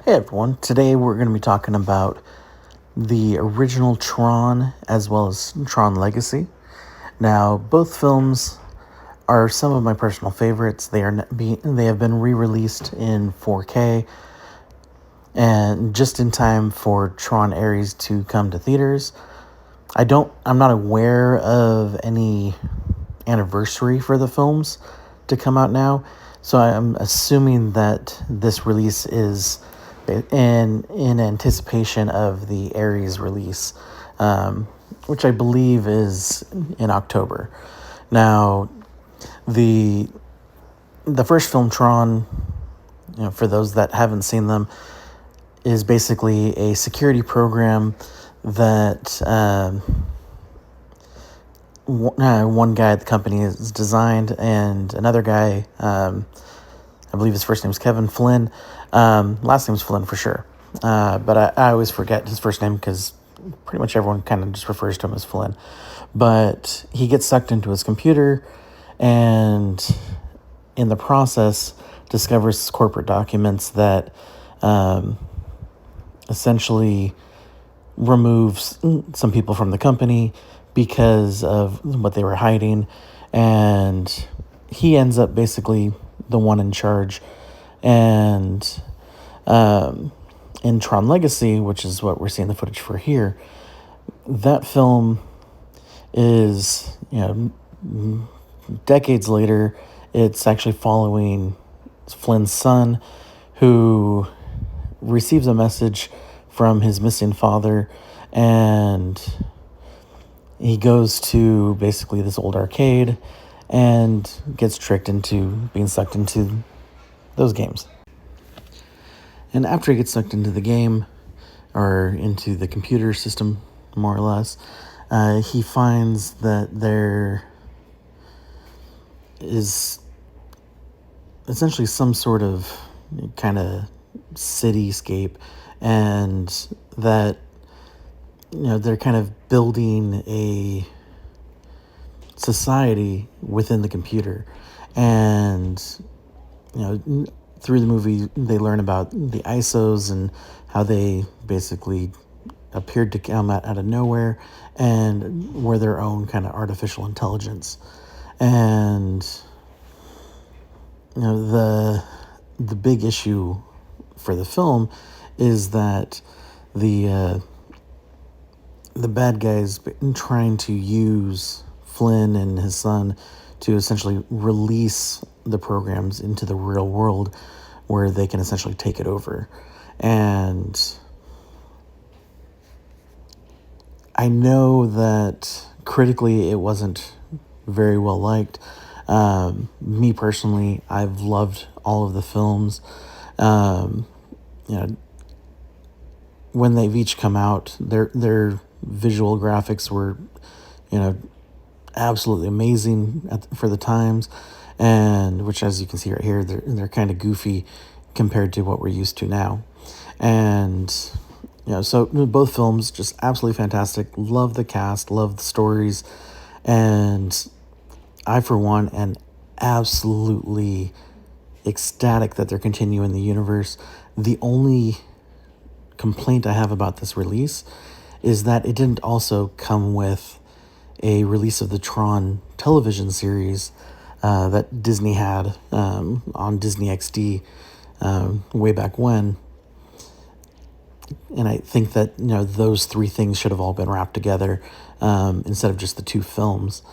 Hey everyone, today we're going to be talking about the original Tron as well as Tron Legacy. Now, both films are some of my personal favorites. They have been re-released in 4K and just in time for Tron Ares to come to theaters. I'm not aware of any anniversary for the films to come out now, so I'm assuming that this release is in anticipation of the Ares release, which I believe is in October. Now, the first film, Tron, for those that haven't seen them, is basically a security program that one guy at the company has designed, and another guy, I believe his first name is Kevin Flynn. Last name is Flynn for sure. But I always forget his first name because pretty much everyone kind of just refers to him as Flynn. But he gets sucked into his computer and in the process discovers corporate documents that essentially removes some people from the company because of what they were hiding. And he ends up basically the one in charge. And in Tron Legacy, which is what we're seeing the footage for here, that film is, decades later. It's actually following Flynn's son, who receives a message from his missing father, and he goes to basically this old arcade and gets tricked into being sucked into those games. And after he gets sucked into the game, or into the computer system, more or less, he finds that there is essentially some sort of kind of cityscape, and that they're kind of building a society within the computer. And through the movie they learn about the ISOs and how they basically appeared to come out of nowhere and were their own kind of artificial intelligence. And the big issue for the film is that the bad guys trying to use Flynn and his son to essentially release the programs into the real world where they can essentially take it over. And I know that critically it wasn't very well liked. Me personally, I've loved all of the films. When they've each come out, their visual graphics were, absolutely amazing for the times, and which, as you can see right here, they're kind of goofy compared to what we're used to now. And so both films just absolutely fantastic. Love the cast, love the stories, and I, for one, am absolutely ecstatic that they're continuing the universe. The only complaint I have about this release is that it didn't also come with a release of the Tron television series that Disney had on Disney XD way back when. And I think that those three things should have all been wrapped together instead of just the two films.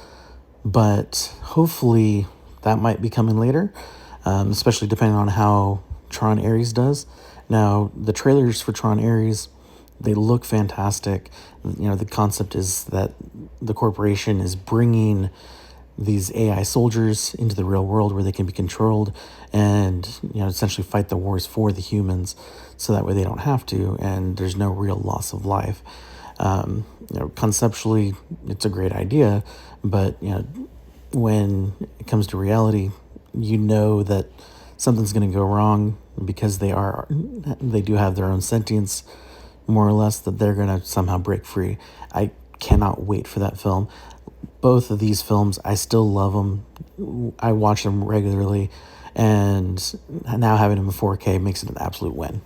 But hopefully that might be coming later, especially depending on how Tron Ares does. Now, the trailers for Tron Ares, they look fantastic. The concept is that the corporation is bringing these AI soldiers into the real world where they can be controlled and, essentially fight the wars for the humans, so that way they don't have to and there's no real loss of life. Conceptually, it's a great idea, but, when it comes to reality, that something's going to go wrong because they do have their own sentience, more or less, that they're going to somehow break free. I cannot wait for that film. Both of these films, I still love them. I watch them regularly, and now having them in 4K makes it an absolute win.